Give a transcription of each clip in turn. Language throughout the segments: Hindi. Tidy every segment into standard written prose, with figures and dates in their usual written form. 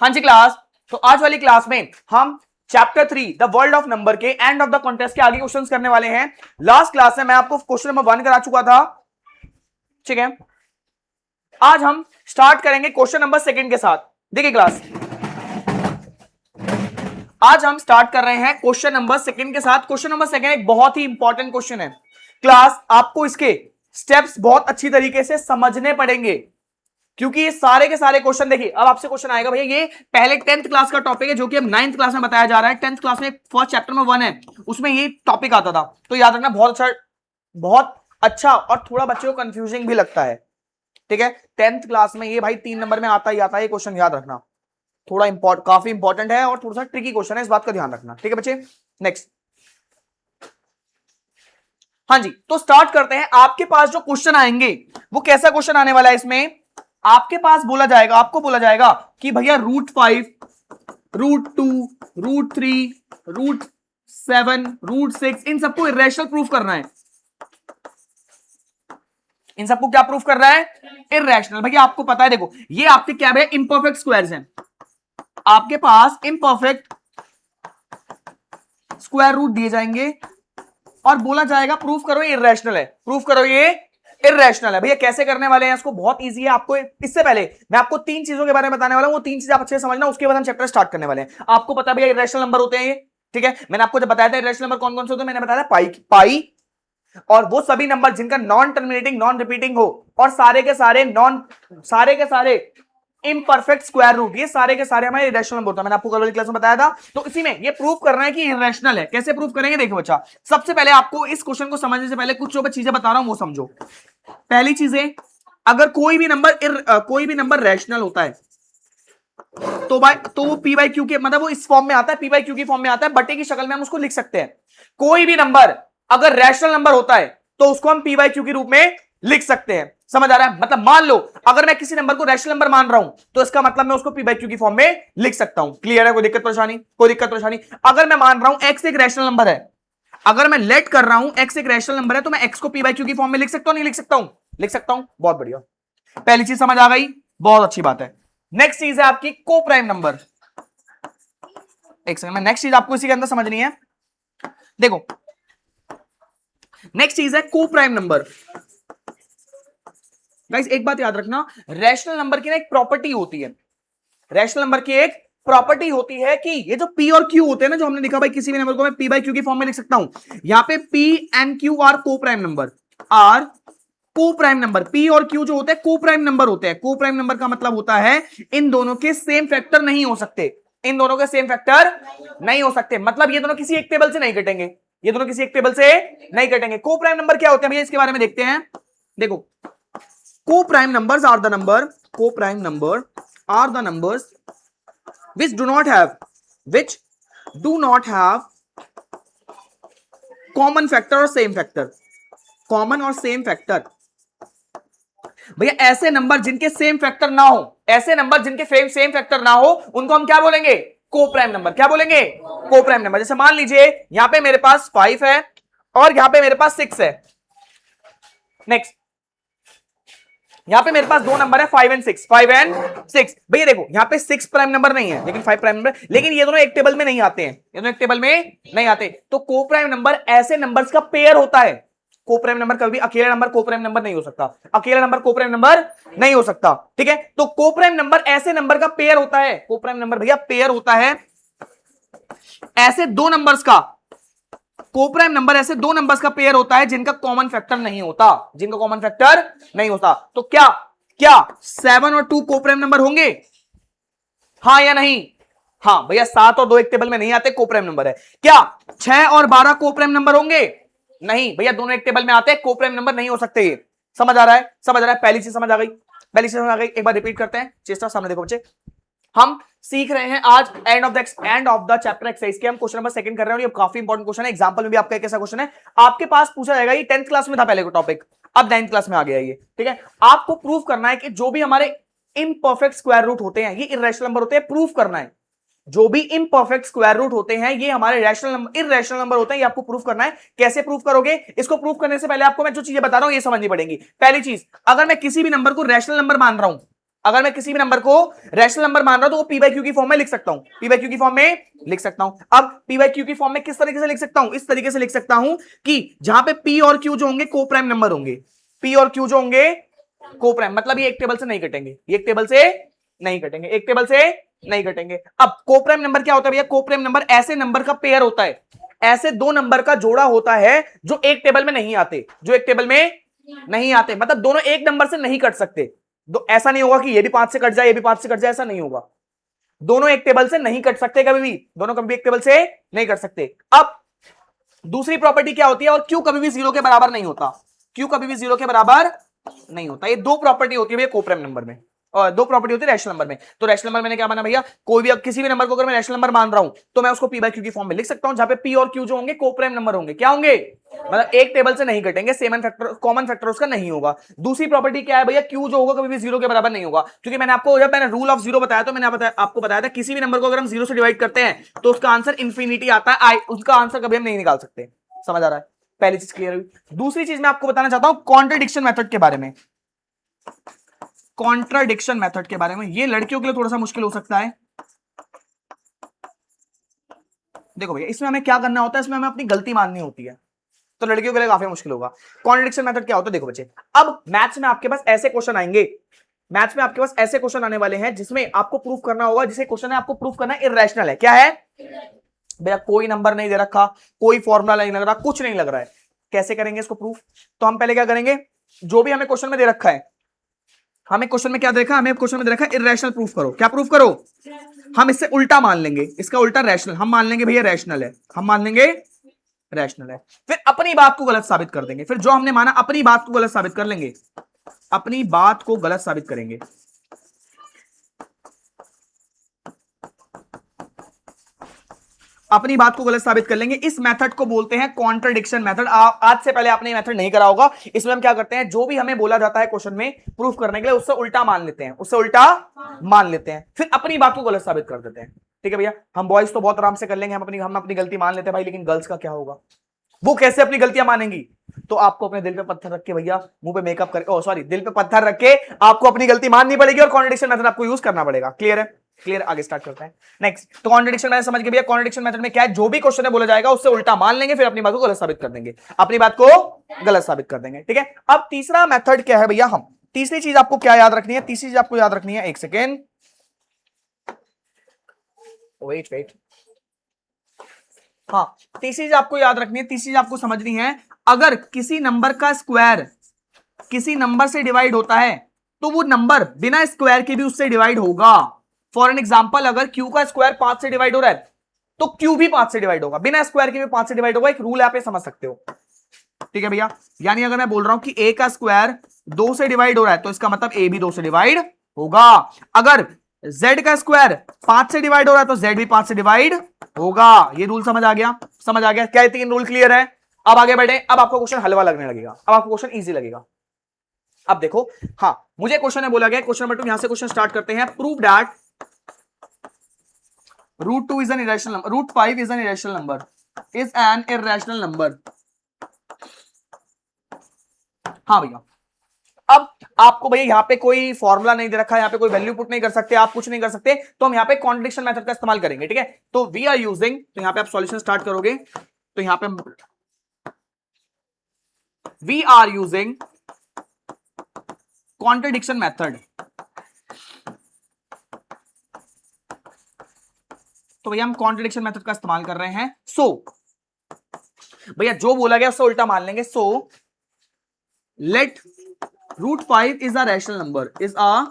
हाँ जी क्लास, तो आज वाली क्लास में हम chapter 3 the world of number के एंड ऑफ द कॉन्टेस्ट के आगे क्वेश्चंस करने वाले हैं। लास्ट क्लास में मैं आपको क्वेश्चन नंबर 1 करा चुका था, ठीक है। आज हम स्टार्ट करेंगे क्वेश्चन नंबर 2 के साथ। देखिए क्लास, आज हम स्टार्ट कर रहे हैं क्वेश्चन नंबर 2 के साथ। क्वेश्चन नंबर 2 एक बहुत ही इंपॉर्टेंट क्वेश्चन है क्लास, आपको इसके स्टेप्स बहुत अच्छी तरीके से समझने पड़ेंगे, क्योंकि ये सारे के सारे क्वेश्चन देखिए। अब आपसे क्वेश्चन आएगा, भैया ये पहले 10th क्लास का टॉपिक है जो कि अब 9th क्लास में बताया जा रहा है। 10th क्लास में फर्स्ट चैप्टर में 1 है, उसमें ये टॉपिक आता था, तो याद रखना। बहुत अच्छा और थोड़ा बच्चों को कंफ्यूजिंग भी लगता है, ठीक है। 10th क्लास में ये भाई 3 नंबर में आता ही आता है, ये क्वेश्चन याद रखना। थोड़ा काफी इंपॉर्टेंट है और थोड़ा सा ट्रिकी क्वेश्चन है, इस बात का ध्यान रखना, ठीक है बच्चे। नेक्स्ट, हाँ जी, तो स्टार्ट करते हैं। आपके पास जो क्वेश्चन आएंगे वो कैसा क्वेश्चन आने वाला है? इसमें आपके पास आपको बोला जाएगा कि भैया √5, √2, √3, √7, √6 इन सबको इरेशनल प्रूफ करना है। इन सबको क्या प्रूफ कर रहा है? इरेशनल। भैया आपको पता है, देखो ये आपके क्या है, इंपरफेक्ट स्क्वायर्स हैं। आपके पास इंपरफेक्ट स्क्वायर रूट दिए जाएंगे और बोला जाएगा प्रूफ करो ये इरेशनल है, प्रूफ करो ये इरेशनल है। भैया कैसे करने वाले हैं इसको? बहुत इजी है। आपको इससे पहले मैं आपको 3 चीजों के बारे में बताने वाला हूं, वो 3 चीजें आप अच्छे से समझना, उसके बाद हम चैप्टर स्टार्ट करने वाले हैं। आपको पता है भैया इरेशनल नंबर होते हैं ये, ठीक है। मैंने आपको जब बताया था इरेशनल नंबर कौन कौन से होते हैं, मैंने बताया पाई और वो सभी नंबर जिनका नॉन टर्मिनेटिंग नॉन रिपीटिंग हो, और सारे के सारे इम्परफेक्ट स्क्वायर रूट, ये सारे के सारे हमारे इरेशनल नंबर होता है। मैंने आपको कल वाली क्लास में बताया था। तो इसी में ये प्रूफ करना है कि इरेशनल है। कैसे प्रूफ करेंगे? देखो बच्चा, सबसे पहले आपको इस क्वेश्चन को समझने से पहले कुछ जो मैं चीजें बता रहा हूं वो समझो। पहली चीजें, अगर कोई भी नंबर रैशनल होता है तो वो पी बाई क्यू के, मतलब वो इस फॉर्म में आता है, पी बाई क्यू की फॉर्म में आता है, बटे की शक्ल में हम उसको लिख सकते हैं। कोई भी नंबर अगर रैशनल नंबर होता है तो उसको हम पी बाई क्यू के रूप में लिख सकते हैं। समझ आ रहा है? मतलब मान लो अगर मैं किसी नंबर को रैशनल नंबर मान रहा हूं तो इसका मतलब मैं उसको पी बाई क्यू की फॉर्म में लिख सकता हूं। क्लियर है? कोई दिक्कत परेशानी? कोई दिक्कत परेशानी? अगर मैं मान रहा हूं एक्स एक रैशनल नंबर है, अगर मैं लेट कर रहा हूं एक्स एक रैशनल नंबर है, तो मैं एक्स को पी बाई क्यू की फॉर्म में लिख सकता हूं? नहीं लिख सकता हूं? लिख सकता हूं। बहुत बढ़िया, पहली चीज समझ आ गई, बहुत अच्छी बात है। नेक्स्ट चीज है आपकी को प्राइम नंबर। एक सेकंड में, नेक्स्ट चीज आपको इसी के अंदर समझनी है। देखो नेक्स्ट चीज है को प्राइम नंबर। गाइस एक बात याद रखना, रैशनल नंबर की ना एक प्रॉपर्टी होती है, रैशनल नंबर की एक प्रॉपर्टी होती है कि ये जो पी और क्यू होते हैं ना, जो हमने लिखा भाई किसी भी नंबर को मैं पी बाई क्यू की फॉर्म में लिख सकता हूं। यहां पे पी एंड क्यू आर को प्राइम नंबर, आर को प्राइम नंबर। पी और क्यू जो होते हैं को प्राइम नंबर होते हैं। को प्राइम नंबर का मतलब होता है इन दोनों के सेम फैक्टर नहीं हो सकते, इन दोनों के सेम फैक्टर नहीं हो सकते, मतलब ये दोनों किसी एक टेबल से नहीं कटेंगे, ये दोनों किसी एक टेबल से नहीं कटेंगे। को प्राइम नंबर क्या होते हैं भैया, इसके बारे में देखते हैं। देखो co prime numbers are the number, co prime number are the numbers which do not have common factor और same factor, कॉमन और सेम फैक्टर। भैया ऐसे नंबर जिनके सेम फैक्टर ना हो, ऐसे नंबर जिनके सेम फैक्टर ना हो, उनको हम क्या बोलेंगे? को प्राइम नंबर। क्या बोलेंगे? को प्राइम नंबर। जैसे मान लीजिए यहां पे मेरे पास 5 है और यहां पे मेरे पास 6 है। नेक्स्ट, यहां पे मेरे पास दो नंबर है 5 एंड 6, 5 एंड 6। भैया देखो यहां पे 6 प्राइम नंबर नहीं है लेकिन 5 प्राइम नंबर, लेकिन ये दोनों एक टेबल में नहीं आते हैं, ये दोनों एक टेबल में नहीं आते। तो को प्राइम नंबर ऐसे नंबर्स का पेयर होता है। को प्राइम नंबर कभी अकेला नंबर को प्राइम नंबर नहीं हो सकता, अकेला नंबर को प्राइम नंबर नहीं हो सकता, ठीक है। तो को प्राइम नंबर ऐसे नंबर का पेयर होता है। को प्राइम नंबर भैया पेयर होता है ऐसे दो नंबर्स का, को प्राइम नंबर ऐसे दो नंबर्स का पेयर होता है जिनका कॉमन फैक्टर नहीं होता, जिनका कॉमन फैक्टर नहीं होता। तो क्या 7 और 2 को प्राइम नंबर होंगे? हाँ या नहीं? हाँ भैया 7 और 2 एक टेबल में नहीं आते, को प्राइम नंबर है। क्या 6 और 12 को प्राइम नंबर होंगे? नहीं भैया, दोनों एक टेबल में आते हैं, को प्राइम नंबर नहीं हो सकते। ये समझ आ रहा है? समझ आ रहा है? पहली चीज समझ आ गई, पहली चीज समझ आ गई। एक बार रिपीट करते हैं, चेष्टा सामने देखो बच्चे। हम सीख रहे हैं आज end of the chapter exercise के हम क्वेश्चन नंबर 2 कर रहे हैं और ये काफी इंपॉर्टेंट क्वेश्चन है। एग्जांपल में भी आपका कैसा क्वेश्चन है आपके पास पूछा जाएगा। ये 10th क्लास में था पहले को टॉपिक, अब 9th क्लास में आ गया ये, ठीक है। आपको प्रूफ करना है कि जो भी हमारे इम्परफेक्ट स्क्वायर रूट होते हैं ये इरेशनल नंबर होते हैं, प्रूफ करना है। जो भी इम्परफेक्ट स्क्वायर रूट होते हैं ये हमारे रैशनल नंबर, इरेशनल नंबर होते हैं। ये आपको प्रूफ करना है। कैसे प्रूफ करोगे? इसको प्रूफ करने से पहले आपको मैं जो चीजें बता रहा हूं ये समझनी पड़ेगी। पहली चीज, अगर मैं किसी भी नंबर को रैशनल नंबर मान रहा हूं, अगर मैं किसी भी नंबर को रैशनल नंबर मान रहा हूं तो वो पी बाई क्यू की फॉर्म में लिख सकता हूं, पी बाई क्यू की फॉर्म में लिख सकता हूं। अब पी बाई क्यू की फॉर्म में किस तरीके से लिख सकता हूं? इस तरीके से लिख सकता हूं कि जहां पे पी और क्यू जो होंगे को प्राइम नंबर होंगे, पी और क्यू जो होंगे को प्राइम, मतलब ये एक टेबल से नहीं कटेंगे, ये एक टेबल से नहीं कटेंगे, एक टेबल से नहीं कटेंगे। अब को प्राइम नंबर क्या होता है भैया? को प्राइम नंबर ऐसे नंबर का पेयर होता है, ऐसे दो नंबर का जोड़ा होता है जो एक टेबल में नहीं आते, जो एक टेबल में नहीं आते, मतलब दोनों एक नंबर से नहीं कट सकते। ऐसा नहीं होगा कि ये भी 5 से कट जाए, ये भी 5 से कट जाए, ऐसा नहीं होगा। दोनों एक टेबल से नहीं कट सकते कभी भी, दोनों कभी भी एक टेबल से नहीं कट सकते। अब दूसरी प्रॉपर्टी क्या होती है? और क्यू कभी भी 0 के बराबर नहीं होता, क्यू कभी भी 0 के बराबर नहीं होता। ये दो प्रॉपर्टी होती है भैया कोप्राइम नंबर में, और दो प्रॉपर्टी होती है रैशनल नंबर में। तो रैशनल नंबर मैंने क्या माना भैया? कोई भी, अब किसी भी नंबर को अगर मैं रैशनल नंबर मान रहा हूं तो मैं उसको पी बाई क्यू की फॉर्म में लिख सकता हूं, जहां पे पी और क्यू जो होंगे कोप्राइम नंबर होंगे। क्या होंगे? मतलब एक टेबल से नहीं कटेंगे, सेम फैक्टर, कॉमन फैक्टर उसका नहीं होगा। दूसरी प्रॉपर्टी क्या है भैया? क्यू जो होगा कभी भी 0 के बराबर नहीं होगा, क्योंकि मैंने आपको, जब मैंने रूल ऑफ 0 बताया तो मैंने आपको बताया था किसी भी नंबर को अगर हम 0 से डिवाइड करते हैं तो उसका आंसर इंफिनिटी आता है, उसका आंसर कभी हम नहीं निकाल सकते। समझ आ रहा है? पहली चीज क्लियर हुई। दूसरी चीज मैं आपको बताना चाहता हूं कॉन्ट्रडिक्शन मेथड के बारे में, कॉन्ट्राडिक्शन मेथड के बारे में। ये लड़कियों के लिए थोड़ा सा मुश्किल हो सकता है। देखो भैया, इसमें हमें क्या करना होता है? इसमें हमें अपनी गलती माननी होती है, तो लड़कियों के लिए काफी मुश्किल होगा। कॉन्ट्रडिक्शन मेथड क्या होता है? देखो बच्चे, अब मैथ्स में आपके पास ऐसे क्वेश्चन आएंगे, मैथ्स में आपके पास ऐसे क्वेश्चन आने वाले हैं जिसमें आपको प्रूफ करना होगा, जिसे क्वेश्चन है आपको प्रूफ करना है इररेशनल है। क्या है भैया? कोई नंबर नहीं दे रखा, कोई फॉर्मूला नहीं लग रहा, कुछ नहीं लग रहा है, कैसे करेंगे इसको प्रूफ? तो हम पहले क्या करेंगे, जो भी हमें क्वेश्चन में दे रखा है, हमें क्वेश्चन में क्या देखा? हमें क्वेश्चन में दे रखा है इररेशनल प्रूफ करो। क्या प्रूफ करो? हम इससे उल्टा मान लेंगे, इसका उल्टा रैशनल हम मान लेंगे भैया, रैशनल है, हम मान लेंगे रैशनल है। फिर अपनी बात को गलत साबित कर देंगे, फिर जो हमने माना अपनी बात को गलत साबित कर लेंगे, अपनी बात को गलत साबित करेंगे। अपनी बात को गलत साबित कर लेंगे। इस मेथड को बोलते हैं कॉन्ट्रडिक्शन मेथड। आज से पहले आपने ये मेथड नहीं करा होगा। इसमें हम क्या करते हैं, जो भी हमें बोला जाता है क्वेश्चन में प्रूफ करने के लिए, उससे उल्टा मान लेते हैं, उससे उल्टा मान लेते हैं, फिर अपनी बात को गलत साबित कर देते हैं। ठीक है भैया? हम बॉयज तो बहुत आराम से कर लेंगे, हम अपनी गलती मान लेते हैं भाई, लेकिन गर्ल्स का क्या होगा? वो कैसे अपनी गलतियां मानेंगी? तो आपको अपने दिल पे पत्थर रख के भैया, मुंह पे मेकअप करके, ओ सॉरी, दिल पे पत्थर रख के आपको अपनी गलती माननी पड़ेगी और कॉन्ट्रडिक्शन मेथड आपको यूज करना पड़ेगा। क्लियर है? क्लियर? आगे स्टार्ट करते हैं। नेक्स्ट, तो कॉन्ट्रडिक्शन मेथड समझ गए भैया? कॉन्ट्रडिक्शन मेथड में क्या है? जो भी क्वेश्चन है बोला जाएगा उससे उल्टा मान लेंगे, फिर अपनी बात को गलत साबित कर देंगे, अपनी बात को गलत साबित कर देंगे। ठीक है? अब तीसरा मेथड क्या है भैया? हम तीसरी चीज आपको क्या याद रखनी है? तीसरी चीज आपको याद रखनी है, एक सेकेंड, वेट, हाँ, तीसरी चीज आपको याद रखनी है, तीसरी चीज आपको समझनी है, अगर किसी नंबर का स्क्वायर किसी नंबर से डिवाइड होता है तो वो नंबर बिना स्क्वायर के भी उससे डिवाइड होगा। फॉर एन एग्जांपल, अगर क्यू का स्क्वायर 5 से डिवाइड हो रहा है तो क्यू भी 5 से डिवाइड होगा, बिना स्क्वायर के भी 5 से डिवाइड होगा। एक रूल आप समझ सकते हो। ठीक है भैया? यानी अगर मैं बोल रहा हूं कि a का स्क्वायर 2 से डिवाइड हो रहा है तो इसका मतलब a भी 2 से डिवाइड होगा। अगर z का स्क्वायर 5 से डिवाइड हो रहा है तो z भी 5 से डिवाइड होगा। ये रूल समझ आ गया? समझ आ गया? क्या ये 3 रूल क्लियर है? अब आगे बढ़े। अब आपको क्वेश्चन हलवा लगने लगेगा, अब आपको क्वेश्चन इजी लगेगा। अब देखो, हाँ, मुझे क्वेश्चन है बोला गया, क्वेश्चन नंबर 2, यहां से क्वेश्चन स्टार्ट करते हैं। Prove that √2 is an irrational number, √5 is an irrational number, is an irrational number। हाँ भैया, अब आपको भैया यहाँ पे कोई फॉर्मूला नहीं दे रखा है, यहाँ पे कोई वैल्यू पुट नहीं कर सकते, आप कुछ नहीं कर सकते, तो हम यहाँ पे कॉन्ट्रडिक्शन मेथड का इस्तेमाल करेंगे। ठीक है? तो वी आर यूजिंग, तो यहाँ पे आप सॉल्यूशन स्टार्ट करोगे तो यहाँ पे we are using contradiction method. तो भैया हम कॉन्ट्रडिक्शन मेथड का इस्तेमाल कर रहे हैं। सो भैया जो बोला गया उससे उल्टा मान लेंगे। So let √5 is a rational number, is a,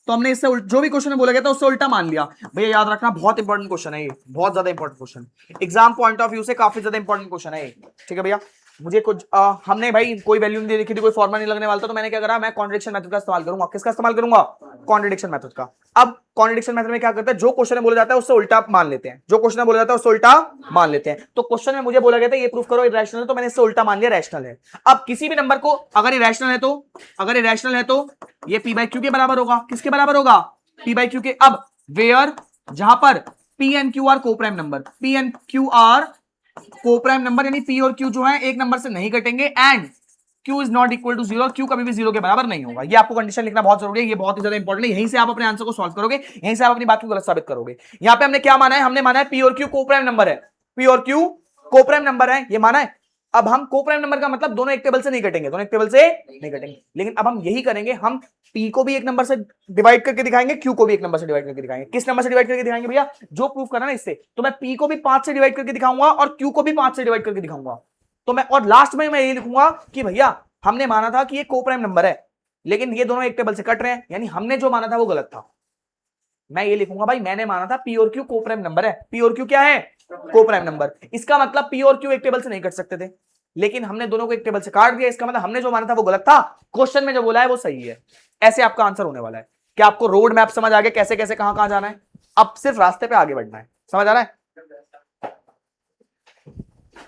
तो हमने इससे जो भी क्वेश्चन बोला गया था उससे उल्टा मान लिया। भैया याद रखना, बहुत इंपॉर्टेंट क्वेश्चन है ये, बहुत ज्यादा important question, exam point of view से काफी ज्यादा इंपॉर्टेंट क्वेश्चन है ये। ठीक है भैया? मुझे कुछ हमने भाई कोई वैल्यू नहीं दे रखी थी, कोई फॉर्मूला नहीं लगने वाला था, तो मैंने क्या करा, मैं कॉन्ट्रडिक्शन मेथड का इस्तेमाल करूंगा। किसका इस्तेमाल करूंगा? कॉन्ट्रडिक्शन मेथड का। अब कॉन्ट्रडिक्शन मेथड में क्या करते हैं, जो क्वेश्चन में बोला जाता है उससे उल्टा मान लेते हैं, जो क्वेश्चन में बोला जाता है उससे उल्टा मान लेते हैं। तो क्वेश्चन में मुझे बोला गया था ये प्रूफ करो इररेशनल है, तो मैंने इससे उल्टा मान लिया रैशनल है। अब किसी भी नंबर को अगर इररेशनल है तो, अगर इररेशनल है तो ये पी बाई क्यू के बराबर होगा। किसके बराबर होगा? पी बाई क्यू के। अब वेयर, जहां पर पी एंड क्यू आर को prime number, P and Q are को प्राइम नंबर, यानी पी और क्यू जो है एक नंबर से नहीं कटेंगे, and Q is not equal to zero, Q कभी भी जीरो के बराबर नहीं होगा। ये आपको कंडीशन लिखना बहुत जरूरी है, ये बहुत ही ज्यादा इंपॉर्टेंट है। यहीं से आप अपने आंसर को सॉल्व करोगे, यहीं से आप अपनी बात को गलत साबित करोगे। यहाँ पे हमने क्या माना है? हमने माना है P और Q कोप्राइम नंबर है, P और Q कोप्राइम नंबर है, ये माना है। अब हम कोप्राइम नंबर का मतलब दोनों एक टेबल से नहीं कटेंगे, दोनों एक टेबल से नहीं कटेंगे, लेकिन अब हम यही करेंगे, हम P को भी एक नंबर से डिवाइड करके दिखाएंगे, Q को भी एक नंबर से डिवाइड करके दिखाएंगे। किस नंबर से डिवाइड करके दिखाएंगे भैया? जो प्रूफ करना ना इससे, तो मैं P को भी 5 से डिवाइड करके दिखाऊंगा और Q को भी 5 से डिवाइड करके दिखाऊंगा। तो मैं, और लास्ट में मैं ये लिखूंगा कि भैया हमने माना था कि ये कोप्राइम नंबर है, लेकिन ये दोनों एक टेबल से कट रहे हैं, यानी हमने जो माना था वो गलत था। मैं ये लिखूंगा भाई मैंने माना था P और Q कोप्राइम नंबर है, P और Q क्या है? Coprime number. इसका मतलब P और Q एक टेबल से नहीं कट सकते थे, लेकिन हमने दोनों को एक टेबल से काट दिया, इसका मतलब हमने जो माना था वो गलत था, क्वेश्चन में जो बोला है वो सही है। ऐसे आपका आंसर होने वाला है। क्या आपको रोड मैप समझ आ गया, कैसे कैसे कहां कहां जाना है? अब सिर्फ रास्ते पे आगे बढ़ना है, समझ आ रहा है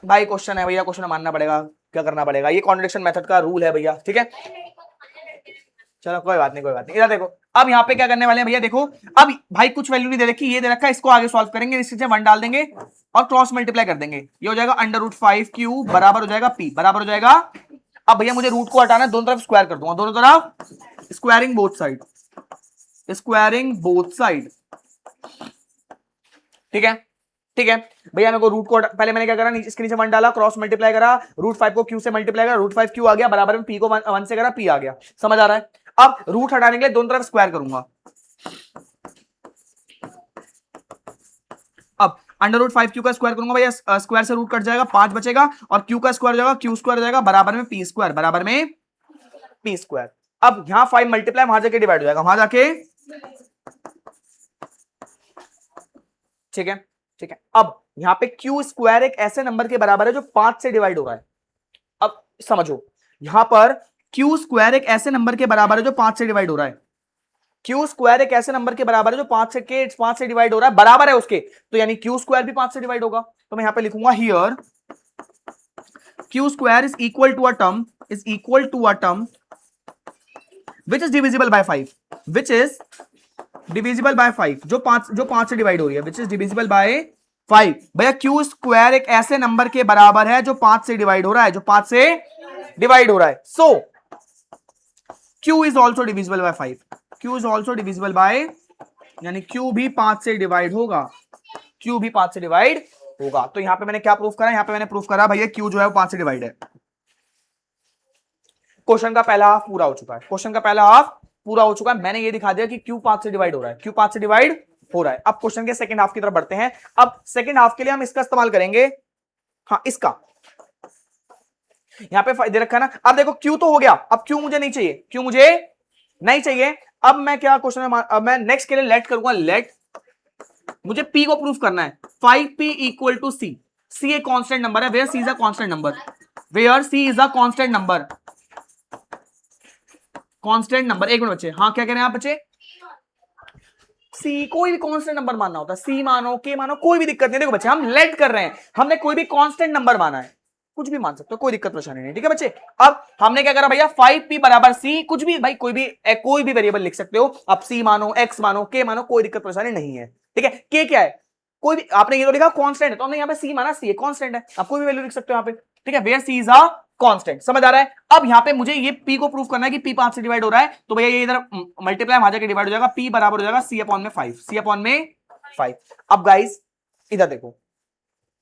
भाई? क्वेश्चन है भैया, क्वेश्चन मानना पड़ेगा, क्या करना पड़ेगा, ये कॉन्ट्रडिक्शन मेथड का रूल है भैया, ठीक है? चलो कोई बात नहीं, कोई बात नहीं। इधर देखो, अब यहाँ पे क्या करने वाले हैं भैया, देखो अब भाई कुछ वैल्यू नहीं दे रखी, ये दे रखा है, इसको आगे सॉल्व करेंगे, इससे 1 डाल देंगे और क्रॉस मल्टीप्लाई कर देंगे, ये हो जाएगा √5Q बराबर हो जाएगा P, बराबर हो जाएगा। अब भैया मुझे रूट को हटाना है, दोनों तरफ स्क्वायर कर दूंगा, दोनों तरफ squaring both side, squaring both side, ठीक है? ठीक है भैया, मेरे को रूट को पहले मैंने क्या करा, इसके नीचे 1 डाला, क्रॉस मल्टीप्लाई करा, √5 को Q से मल्टीप्लाई करा, √5Q आ गया, बराबर में P को 1 से करा, P आ गया, समझ आ रहा है? अब रूट हटाने के लिए दोनों तरफ स्क्वायर करूंगा। अब √5Q का स्क्वायर करूंगा भैया, स्क्वायर से रूट कट जाएगा, 5 बचेगा, और Q का स्क्वायर हो जाएगा, Q स्क्वायर हो जाएगा, बराबर में P स्क्वायर, बराबर में P स्क्वायर। अब यहां 5 मल्टीप्लाई वहां जाके डिवाइड हो जाएगा, वहां जाके, ठीक है? ठीक है, अब यहां पे Q स्क्वायर एक ऐसे नंबर के बराबर है जो 5 से डिवाइड हो रहा है। अब समझो, यहां पर Q स्क्वायर एक ऐसे नंबर के बराबर है जो 5 से डिवाइड हो रहा है, Q स्क्वायर एक ऐसे नंबर के बराबर है जो 5 से डिवाइड हो रहा है, बराबर है उसके, तो यानी Q स्क्वायर भी 5 से डिवाइड होगा। तो मैं यहां पे लिखूंगा here Q square is equal to a term, is equal to a term which is divisible by 5, which is divisible by 5, जो 5 से डिवाइड हो रही है, विच इज डिविजिबल बाय 5। भैया Q स्क्वायर एक ऐसे नंबर के बराबर है जो 5 से डिवाइड हो रहा है, जो 5 से डिवाइड हो रहा है, सो Q is also divisible by 5, Q is also divisible by, यानी Q भी 5 से डिवाइड होगा, Q भी 5 से डिवाइड होगा। तो यहां पे मैंने क्या प्रूफ करा, यहां पे मैंने प्रूफ करा भैया Q जो है वो 5 से डिवाइड है। क्वेश्चन का पहला हाफ पूरा हो चुका है, क्वेश्चन का पहला हाफ पूरा हो चुका है, मैंने ये दिखा दिया कि Q 5 से डिवाइड हो रहा है, Q 5 से डिवाइड हो रहा है। अब क्वेश्चन के सेकंड हाफ की तरफ बढ़ते हैं। अब सेकंड हाफ के लिए हम इसका इस्तेमाल करेंगे, हाँ इसका, यहां पे दे रखा है ना। अब देखो Q तो हो गया, अब Q मुझे नहीं चाहिए, Q मुझे नहीं चाहिए। अब मैं क्या क्वेश्चन में, अब मैं नेक्स्ट के लिए लेट करूंगा, लेट मुझे P को प्रूफ करना है, 5P equal to C, C एक कांस्टेंट नंबर है, where C is a constant number, where C is a constant number, constant number. एक मिनट बच्चे, हाँ क्या कह रहे हैं आप बच्चे? सी कोई भी कांस्टेंट नंबर मानना होता है, सी मानो, के मानो, कोई भी दिक्कत नहीं। देखो बच्चे, हम लेट कर रहे हैं, हमने कोई भी कांस्टेंट नंबर माना है, कुछ भी मान सकते हो, कोई दिक्कत परेशानी नहीं, ठीक है बच्चे? अब हमने क्या करा भैया, 5P बराबर C, कुछ भी भाई, कोई भी वेरिएबल लिख सकते हो आप, C मानो, X मानो, K मानो, कोई दिक्कत परेशानी नहीं है, ठीक है? K क्या है? कोई भी, आपने ये तो लिखा कांस्टेंट है, तो हमने यहाँ पे C माना, C है, कांस्टेंट है, आप कोई भी वैल्यू लिख सकते हो यहाँ पे, ठीक है? Where C is a constant, समझ आ रहा है? अब यहां पे मुझे ये P को प्रूव करना है कि P 5 से डिवाइड हो रहा है, तो भैया ये इधर मल्टीप्लाई वहां जाके डिवाइड हो जाएगा, P बराबर हो जाएगा C अपॉन में 5, C अपॉन में 5। अब गाइस इधर देखो,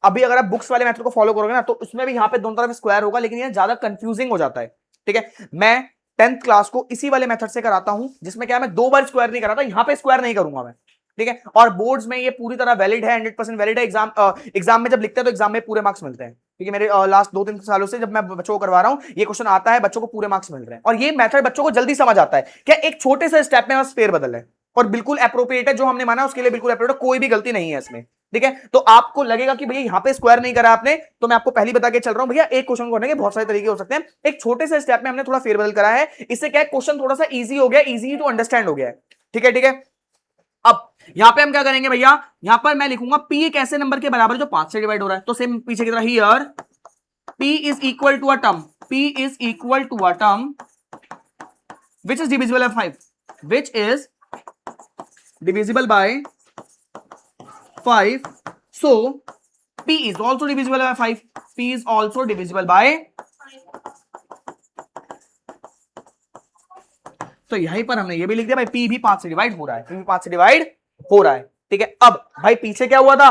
अभी अगर आप बुक्स वाले मेथड को फॉलो करोगे ना, तो उसमें भी यहां पे दोनों तरफ स्क्वायर होगा, लेकिन ये ज्यादा कंफ्यूजिंग हो जाता है, ठीक है? मैं 10th क्लास को इसी वाले मेथड से कराता हूं, जिसमें क्या है, मैं 2 बार स्क्वायर नहीं कराता, यहां पे स्क्वायर नहीं करूंगा मैं, ठीक है? और बोर्ड्स में ये पूरी तरह वैलिड है, 100% वैलिड है। एग्जाम में जब लिखते हैं तो एग्जाम में पूरे मार्क्स मिलते हैं, ठीक है? मेरे लास्ट 2-3 सालों से जब मैं बच्चों को करवा रहा हूं, ये क्वेश्चन आता है, बच्चों को पूरे मार्क्स मिल रहे हैं, और ये मेथड बच्चों को जल्दी समझ आता है। क्या एक छोटे से स्टेप में बस फेर बदल है, और बिल्कुल एप्रोप्रिएट है, जो हमने माना उसके लिए बिल्कुल एप्रोप्रिएट, कोई भी गलती नहीं है इसमें, ठीक है? तो आपको लगेगा कि भैया यहां पे स्क्वायर नहीं करा आपने, तो मैं आपको पहले बता के चल रहा हूं भैया, एक क्वेश्चन को करने के बहुत सारे तरीके हो सकते हैं, एक छोटे से स्टेप में हमने थोड़ा फेरबदल करा है, इससे क्या है, क्वेश्चन थोड़ा सा इजी हो गया, इजी टू अंडरस्टैंड हो गया है, ठीक है? ठीक है, अब यहां पे हम क्या करेंगे भैया, यहां पर मैं लिखूंगा P एक ऐसे नंबर के बराबर जो 5 से डिवाइड हो रहा है, तो सेम पीछे की तरह here P is equal to a term, P is equal to a term which is divisible by 5, which is divisible by 5, so P is also divisible by 5, P is also divisible by तो यहीं पर हमने ये भी लिख दिया भाई पी भी 5 से डिवाइड हो रहा है, पी भी 5 से डिवाइड हो रहा है। ठीक है, अब भाई पीछे क्या हुआ था,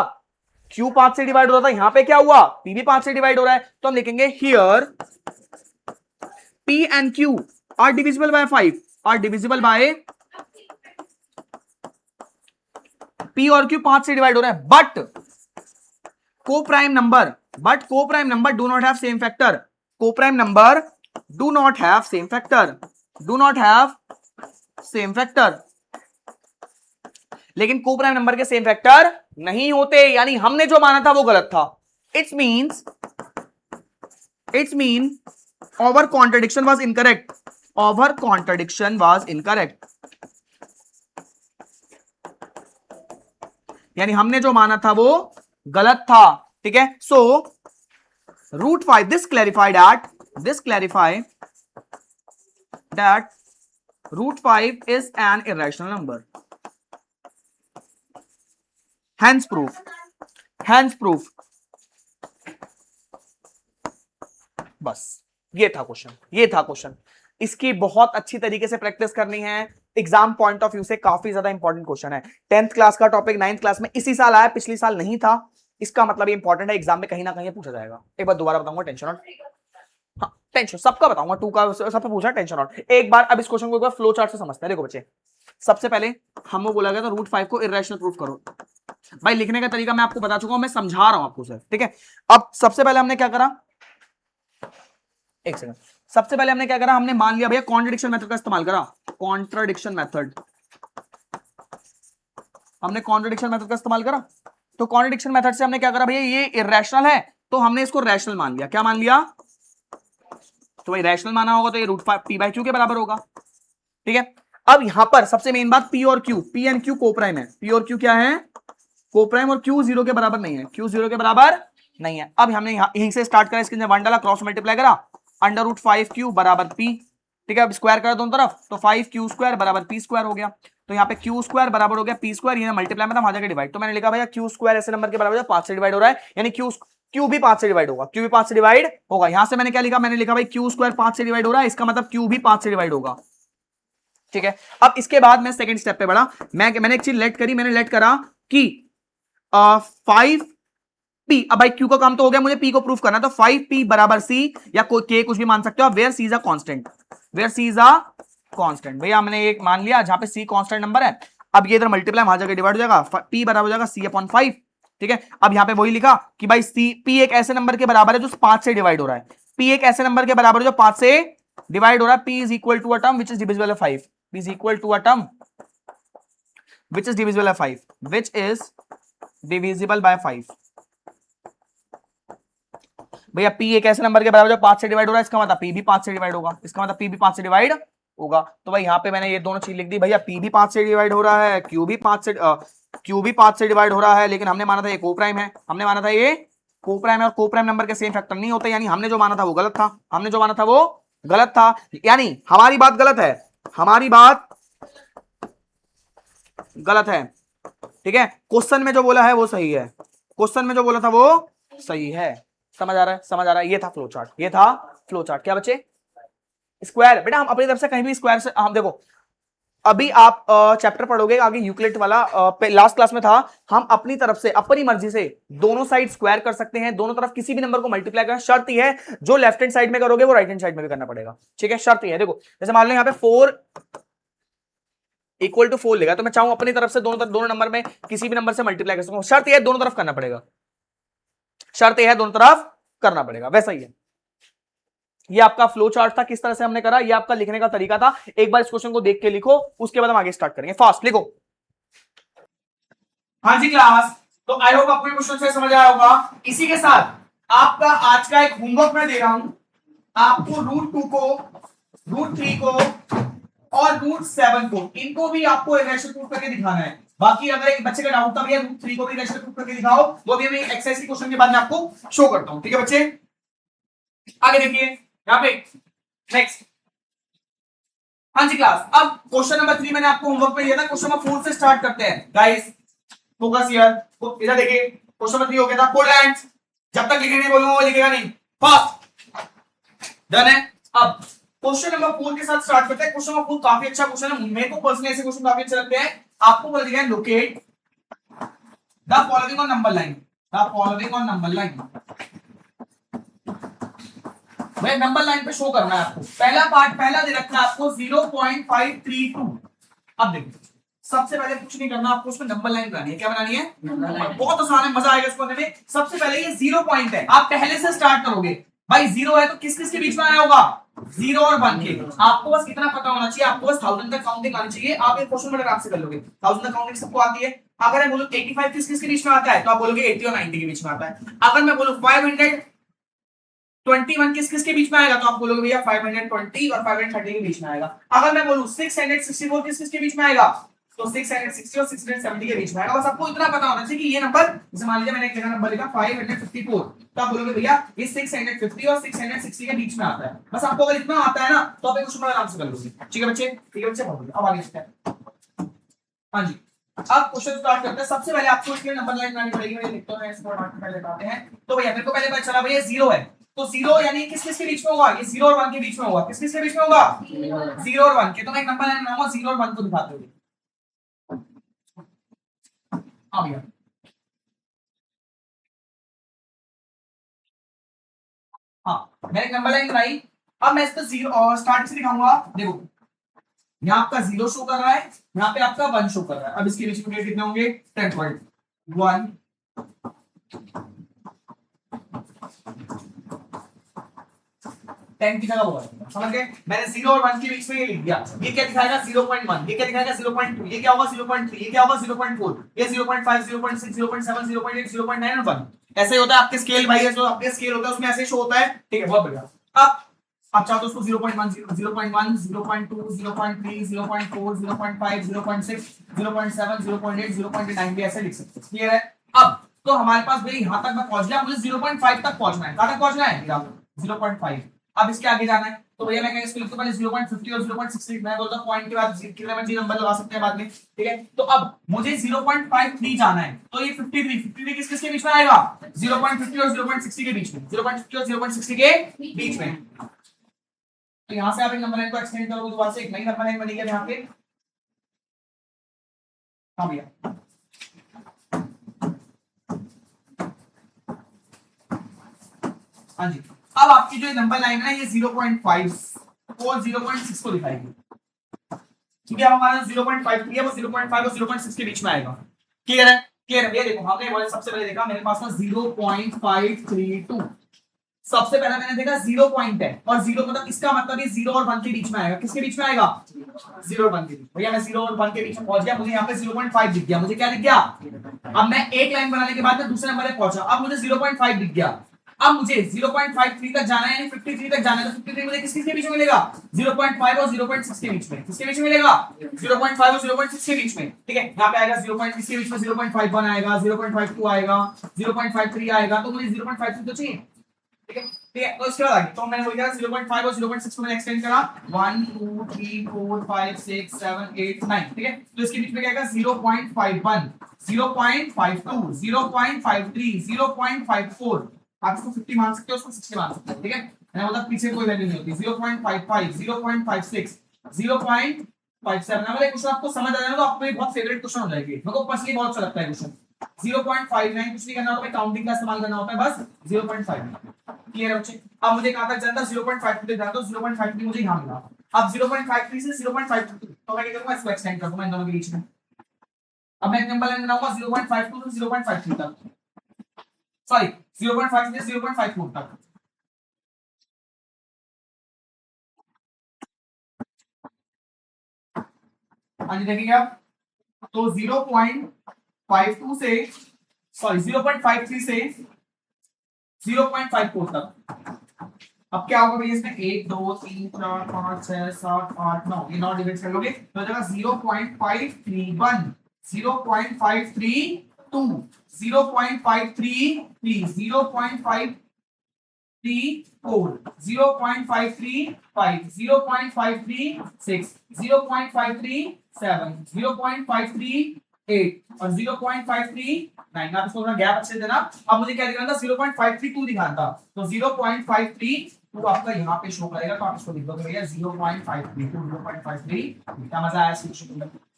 क्यू 5 से डिवाइड हो रहा था, यहां पे क्या हुआ, पी भी 5 से डिवाइड हो रहा है, तो हम लिखेंगे here P and Q are divisible by 5, are divisible by, P और क्यू 5 से डिवाइड हो रहा है, but co-prime number do not have same factor, co-prime number do not have same factor, do not have same factor, लेकिन co-prime number के सेम फैक्टर नहीं होते, यानी हमने जो माना था वो गलत था। It's mean our contradiction was incorrect, our contradiction was incorrect, यानी हमने जो माना था वो गलत था। ठीक है, सो √5 this clarify that √5 is an irrational number, hence proof। बस ये था क्वेश्चन, इसकी बहुत अच्छी तरीके से प्रैक्टिस करनी है, एग्जाम पॉइंट ऑफ व्यू से काफी ज्यादा इंपॉर्टेंट क्वेश्चन है। 10th क्लास का टॉपिक 9th क्लास में इसी साल आया, पिछली साल नहीं था, इसका मतलब ये इंपॉर्टेंट है, एग्जाम में कहीं ना कहीं पूछा जाएगा। एक बार दोबारा बताऊंगा, टेंशन नॉट, हाँ टेंशन सबका बताऊंगा, 2 का सब पे पूछा, टेंशन नॉट। एक बार अब इस क्वेश्चन को एक बार फ्लो चार्ट से समझते हैं। देखो बच्चे, सबसे पहले हमको बोला गया था √5 को इरेशनल प्रूफ करो। भाई लिखने का तरीका मैं आपको बता चुका हूं, मैं समझा रहा हूं आपको सर। ठीक है, अब सबसे पहले हमने क्या करा, एक सेकंड, सबसे पहले हमने क्या करा, हमने मान लिया भैया कॉन्ट्रडिक्शन मेथड का इस्तेमाल करा, कॉन्ट्रडिक्शन मेथड, हमने कॉन्ट्रडिक्शन मेथड का इस्तेमाल करा। तो कॉन्ट्रडिक्शन मेथड से हमने क्या करा भैया, ये इरेशनल है तो हमने इसको रैशनल मान लिया। क्या मान लिया, तो भाई रैशनल माना होगा तो ये √5 p/q के बराबर होगा। ठीक है, अब यहां पर सबसे मेन बात, p और q, p and q coprime है, p और q क्या है, कोप्राइम, और q 0 के बराबर नहीं है, q 0 के बराबर नहीं है। अब हमने यहीं से स्टार्ट करा, इसके अंदर 1 डाला, क्रॉस मल्टीप्लाई करा, √5q बराबर p। ठीक है, अब स्क्वायर करा दोनों तरफ, तो 5q² बराबर p² हो गया। तो यहाँ पे q² बराबर हो गया p², ये मल्टीप्लाई में था, वहां जाकर डिवाइड, तो मैंने लिखा भैया q² ऐसे नंबर के बराबर 5 से डिवाइड हो रहा है, यानी q भी 5 से डिवाइड होगा, q भी 5 से डिवाइड होगा। यहां से मैंने क्या लिखा, मैंने लिखा भाई q² 5 से डिवाइड हो रहा है, इसका मतलब q भी 5 से डिवाइड होगा। ठीक है, अब इसके बाद मैं सेकंड स्टेप पे बढ़ा, मैंने एक चीज लेट करी, मैंने लेट करा कि 5p, अब भाई q का काम तो हो गया, मुझे p को प्रूफ करना, तो 5p बराबर c या k कुछ भी मान सकते हो आप, where c is a constant, where c is a constant. भैया हमने एक मान लिया जहां पे c कांस्टेंट नंबर है, अब ये इधर मल्टीप्लाई वहां जाकर डिवाइड हो जाएगा, p बराबर हो जाएगा c/5। ठीक है, अब यहां पे वही लिखा कि भाई p एक ऐसे नंबर के बराबर है जो 5 से डिवाइड हो रहा है, p एक ऐसे नंबर के बराबर है जो 5 से डिवाइड हो रहा है, p is equal to a term which is divisible by 5, p is equal to a term which is divisible by 5, which is divisible by 5। भैया p एक ऐसे नंबर के बराबर जो 5 से डिवाइड हो रहा है, इसका मतलब p भी 5 से डिवाइड होगा, इसका मतलब p भी 5 से डिवाइड होगा। तो भाई यहाँ पे मैंने ये दोनों चीज लिख दी, भैया p भी 5 से डिवाइड हो रहा है, q भी 5 से डिवाइड हो रहा है, लेकिन हमने माना था ये कोप्राइम है, हमने माना था ये कोप्राइम है, और कोप्राइम नंबर के सेम फैक्टर नहीं होते, यानी हमने जो माना था वो गलत था, हमने जो माना था वो गलत था, यानी हमारी बात गलत है, हमारी बात गलत है। ठीक है, क्वेश्चन में जो बोला है वो सही है, क्वेश्चन में जो बोला था वो सही है। समझ आ रहा है, समझ आ रहा है। ये था फ्लो चार्ट, ये था फ्लो चार्ट। क्या बच्चे, स्क्वायर, बेटा हम अपनी तरफ से कहीं भी स्क्वायर से, हम देखो अभी आप चैप्टर पढ़ोगे आगे यूक्लिड वाला, लास्ट क्लास में था, हम अपनी तरफ से अपनी मर्जी से दोनों साइड स्क्वायर कर सकते हैं, दोनों तरफ किसी भी नंबर को मल्टीप्लाई करना, शर्त ही है जो लेफ्ट हैंड साइड में करोगे वो राइट हैंड साइड में भी करना पड़ेगा। ठीक है, शर्त ही है। देखो जैसे मान लो यहाँ पे 4 इक्वल टू 4 लेगा, तो मैं चाहूं अपनी तरफ से दोनों नंबर में किसी भी नंबर से मल्टीप्लाई कर सकूं, शर्त यह है दोनों तरफ करना पड़ेगा, शर्त यह है दोनों तरफ करना पड़ेगा। वैसा ही है, ये आपका फ्लो चार्ट था, किस तरह से हमने करा, ये आपका लिखने का तरीका था। एक बार इस क्वेश्चन को देख के लिखो, उसके बाद हम आगे स्टार्ट करेंगे। फास्ट लिखो। हाँ जी क्लास, तो आई होप आपको क्वेश्चन से समझ आया होगा। इसी के साथ आपका आज का एक होमवर्क मैं दे रहा हूं, आपको √2 को, √3 को और √7 को, इनको भी आपको इरेशनल प्रूफ करके दिखाना है। बाकी अगर एक बच्चे का डाउट था भैया √3 को भी इरेशनल प्रूफ करके दिखाओ, वो भी मैं एक्सरसाइज के क्वेश्चन के बाद में आपको शो करता हूं। ठीक है बच्चे, आगे देखिए यहाँ पे नेक्स्ट। हाँ जी क्लास, अब क्वेश्चन नंबर 3 मैंने आपको होमवर्क में दिया था, क्वेश्चन नंबर 4 से स्टार्ट करते हैं गाइस, फोकस हियर। इधर देखिए, क्वेश्चन नंबर 3 हो गया था, पुट जब तक लिखने नहीं बोलूंगा वो लिखेगा नहीं, फास्ट डन है। अब क्वेश्चन नंबर 4 के साथ स्टार्ट करते हैं। क्वेश्चन नंबर 4 काफी अच्छा क्वेश्चन है, मेरे को पर्सनली ऐसे क्वेश्चन काफी अच्छे लगते हैं। आपको बोला गया locate the following on number line, the following on number line. भाई नंबर लाइन पे शो करना है आपको। पहला पार्ट पहला दे रखा है आपको 0.532। अब देखो सबसे पहले कुछ नहीं करना आपको, उसमें नंबर लाइन बनानी है। क्या बनानी है? बहुत आसान है, मजा आएगा इसको करने में। सबसे पहले ये 0 पॉइंट है, आप पहले से स्टार्ट करोगे। भाई 0 है तो किस किस के बीच में आया होगा? 0 और 1 के। आपको बस कितना पता होना चाहिए, आपको बस 1000 तक काउंटिंग आनी चाहिए। आप ये क्वेश्चन बड़े आराम से कर लोगे। 1000 तक काउंटिंग सबको आती है। अगर मैं बोलूं 85 किस किस के बीच में आता है, तो आप बोलोगे 80 और 90 के बीच में आता है। अगर मैं बोलूं 521 किस किस के बीच में आएगा, तो आप बोलोगे भैया 520 और 530 के बीच में आएगा। अगर मैं बोलूं 664 किस किस के बीच में आएगा, तो 660 और 670 के बीच में आएगा। बस आपको इतना पता होना चाहिए कि ये नंबर, जैसे मान लीजिए मैंने एक जगह नंबर लिखा 554, तो आप बोलोगे भैया ये 650 और 660 के बीच में आता है। बस आपको अगर इतना आता है ना, तो आप एक क्वेश्चन आराम से कर लोगे। ठीक है बच्चे? ठीक है बच्चे, बहुत बढ़िया। अब आगे चलते हैं। हाँ जी, अब क्वेश्चन स्टार्ट करते हैं। सबसे पहले आपको इसके नंबर लाइन बनानी पड़ेगी। मैं लिखता हूं, इसको पहले बताते हैं। तो भैया मेरे को पहले पता चला भैया 0 है, तो 0 यानी किस किस के बीच में होगा? ये 0 और 1 के बीच में होगा। किस किस के बीच में होगा? 0 और 1 के। तो मैं एक नंबर लाइन बनाऊंगा 0 और 1 को दिखाते हुए। हाँ भैया, हाँ मैंने एक नंबर लाइन बनाई। अब मैं इसको 0 और स्टार्ट से दिखाऊंगा। देखो यहाँ आपका 0 शो कर रहा है, यहाँ पे आपका 1 शो कर रहा है। अब इसके बीच में डेट कितने होंगे? 10.1 10 की जगह होगा। समझ गए? मैंने 0 और 1 के बीच में ये लिख दिया। ये क्या दिखाएगा? 0.1। ये क्या दिखाएगा? 0.2। ये क्या होगा? 0.3। ये क्या होगा? 0.4। ये 0.5 0.6 0.7 0.8 0.9 और 1। ऐसे ही होता है आपके स्केल भाई, जो आपके स्केल होता है उसमें ऐसे शो होता है। ठीक है, बहुत बढ़िया। अब आप चाहो तो उसको 0.1 0.1 0.2 0.3 0.4 0.5 0.6 0.7 0.8 0.9 भी ऐसे लिख सकते हैं। क्लियर है? अब तो हमारे पास भाई यहां तक मैं पहुंच गया, मुझे 0.5 तक पहुंचना है। कहां तक पहुंचना है? 0.5। अब इसके आगे जाना है, तो भैया मैं इसको लिखता हूं पहले 0.50 और 0.60। मैं बोलता हूं पॉइंट के बाद कितने में जी नंबर लगा सकते हैं बाद में। ठीक है, तो अब मुझे 0.53 जाना है, तो ये 53 किस किस के बीच में आएगा? 0.50 और 0.60 के बीच में। 0.50 और 0.60 के बीच में। तो यहां से आप एक नंबर लाइन को एक्सटेंड करोगे, दोबारा से एक नई नंबर लाइन बनेगी यहाँ पे। हाँ भैया, हाँ जी। अब आपकी जो नंबर लाइन है ये 0.5 और 0.6 को दिखाएगी। ठीक है, अब हमारा 0.53 है वो 0.5 और 0.6 के बीच में आएगा। क्लियर है? क्लियर है भैया? देखो हमने सबसे पहले देखा मेरे पास था 0.532। सबसे पहले मैंने देखा 0 पॉइंट है, और 0 मतलब इसका मतलब ये 0 और 1 के बीच में आएगा। किसके बीच में आएगा? 0 और 1 के बीच। भैया मैं 0 और 1 के बीच में पहुंच गया, मुझे यहाँ पे 0.5 दिख गया। मुझे क्या दिख गया? अब मैं एक लाइन बनाने के बाद में दूसरे नंबर पे पहुंचा, अब मुझे 0.5 दिख गया। अब मुझे 0.53 तक जाना है, यानी 53 तक जाना है। तो 53 मुझे किस के बीच में मिलेगा? 0.5 और 0.6 के बीच में। किसके बीच में मिलेगा? 0.5 और 0.6 के बीच में। ठीक है, यहाँ पे आएगा 0.6 के बीच में 0.51 आएगा, 0.52 आएगा, 0.53 आएगा। तो मुझे 0.53 तो चाहिए। ठीक है, ठीक है। तो इसके बाद आगे तो मैंने बोल दिया 0.5 और 0.6 को मैंने एक्सटेंड करा 1 2 3 4 5 6 7 8 9। ठीक है, तो इसके बीच में क्या आएगा? 0.51 0.52 0.53 0.54। आप इसको 50 मान सकते हो, उसको 60 मान सकते हो। ठीक है, मैंने बोला पीछे कोई वैल्यू नहीं होती। 0.55 0.56 0.57। अगर ये क्वेश्चन आपको समझ आ जाए तो आपको एक बहुत फेवरेट क्वेश्चन हो जाएगी। मेरे को पर्सनली बहुत अच्छा लगता है क्वेश्चन। 0.59 कुछ नहीं करना होता है, काउंटिंग का इस्तेमाल करना होता है बस। 0.5 क्लियर है बच्चे? अब मुझे कहां तक जाना था? 0.52 तक जाना था, 0.53 मुझे यहां मिला। अब 0.53 से 0.52 तो मैं क्या करूंगा? इसको एक्सटेंड कर दूंगा इन दोनों के बीच में। अब मैं एक नंबर लाइन बनाऊंगा 0.52 से 0.53 तक, सॉरी 0.5 से 0.54 तक। हाँ जी, देखेंगे आप तो 0.52 से सॉरी 0.53 से 0.54 तक। अब क्या होगा भैया इसमें? 1 2 3 4 5 6 7 8 9, ये 9 डिवाइड कर लोगे तो जाएगा 0.531 0.532 0.533 0.534 0.535 0.536 0.537 0.538 और 0.539। आप इसको गैप अच्छे देना। अब मुझे क्या दिखाना था? 0.532 दिखाना था, तो 0.53 तो आपका यहाँ पे शो करेगा, तो आप इसको लिख दोगे भैया 0.53 टू 0.53। क्या मजा आया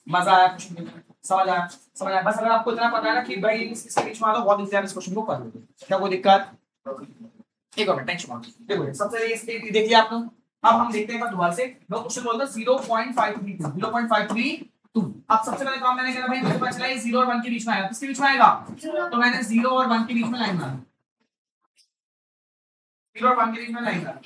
मजा आया समझ आया समझ आया। बस अगर आपको इतना पता है ना कि भाई इसके बीच में आ तो बहुत इजी है, इस क्वेश्चन को कर लोगे, क्या कोई दिक्कत? एक और टेंशन मत देखो सबसे पहले इसके देख लिया आप लोग। अब हम देखते हैं दोबारा से, मैं क्वेश्चन बोलता 0.532 0.532। अब सबसे पहले काम मैंने किया भाई मुझे पता चला ये 0 और 1 के बीच में आएगा, किसके बीच में आएगा? तो मैंने 0 और 1 के बीच में लाइन मारा, 0 और 1 के बीच में लाइन मारा।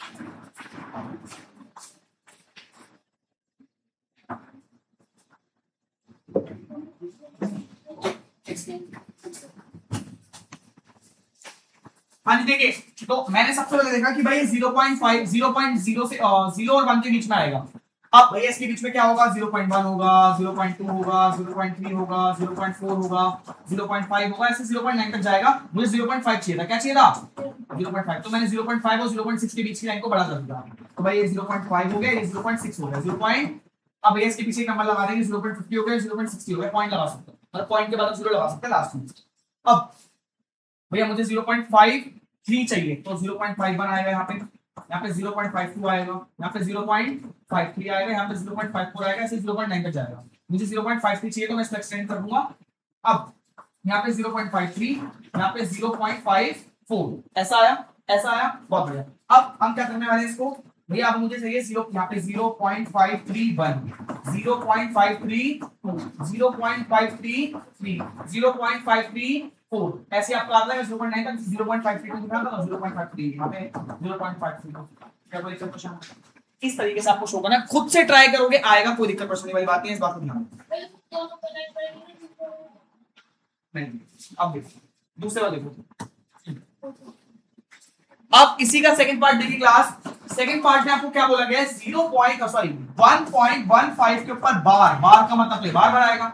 हाँ जी देखिए, तो मैंने सबसे पहले देखा कि भाई 0.5 0.0 से 0 और 1 के बीच में आएगा। अब भैया इसके बीच में क्या होगा? 0.1 होगा, 0.2 होगा, 0.3 होगा, 0.4 होगा, 0.5 होगा, ऐसे 0.9 तक जाएगा। मुझे 0.5 चाहिए था, क्या चाहिए था? 0.5। तो मैंने 0.5 और 0.6 के बीच की लाइन को बड़ा कर दिया, तो भाई ये 0.5 हो गया, ये 0.6 हो गया, 0. अब भैया इसके पीछे एक नंबर लगा देंगे, 0.50 हो गया, 0.60 हो गया, पॉइंट लगा सकते हैं, मतलब पॉइंट के बाद 0 लगा सकते हैं लास्ट में। अब भैया मुझे 0.53 चाहिए, तो 0.51 आएगा यहाँ पे 0.52 आएगा, यहाँ पे 0.53 आएगा, यहाँ पे 0.54 आएगा, ऐसे 0.9 तक जाएगा। मुझे 0.53 चाहिए तो मैं इसको एक्सटेंड कर दूंगा। अब यहाँ पे 0.53, यहाँ पे 0.54, ऐसा आया, ऐसा आया, बहुत बढ़िया। अब हम क्या करने वाले हैं इसको भैया, अब मुझे चाहिए 0, यहाँ पे 0.531, 0.532, 0.533, 0.534, ऐसे आपका आता है 0.9 तक, 0.532 दिखा था, 0.53 यहाँ पे 0.52। क्या कोई दिक्कत क्वेश्चन? इस तरीके से आपको शो करना है, खुद से ट्राई करोगे आएगा, कोई दिक्कत परेशानी वाली बात नहीं है, इस बात को ध्यान नहीं। अब देखो दूसरे वाले देखो, अब इसी का सेकंड पार्ट देखिए क्लास। सेकंड पार्ट में आपको क्या बोला गया है? 1.15 के ऊपर बार, बार का मतलब बार बार आएगा,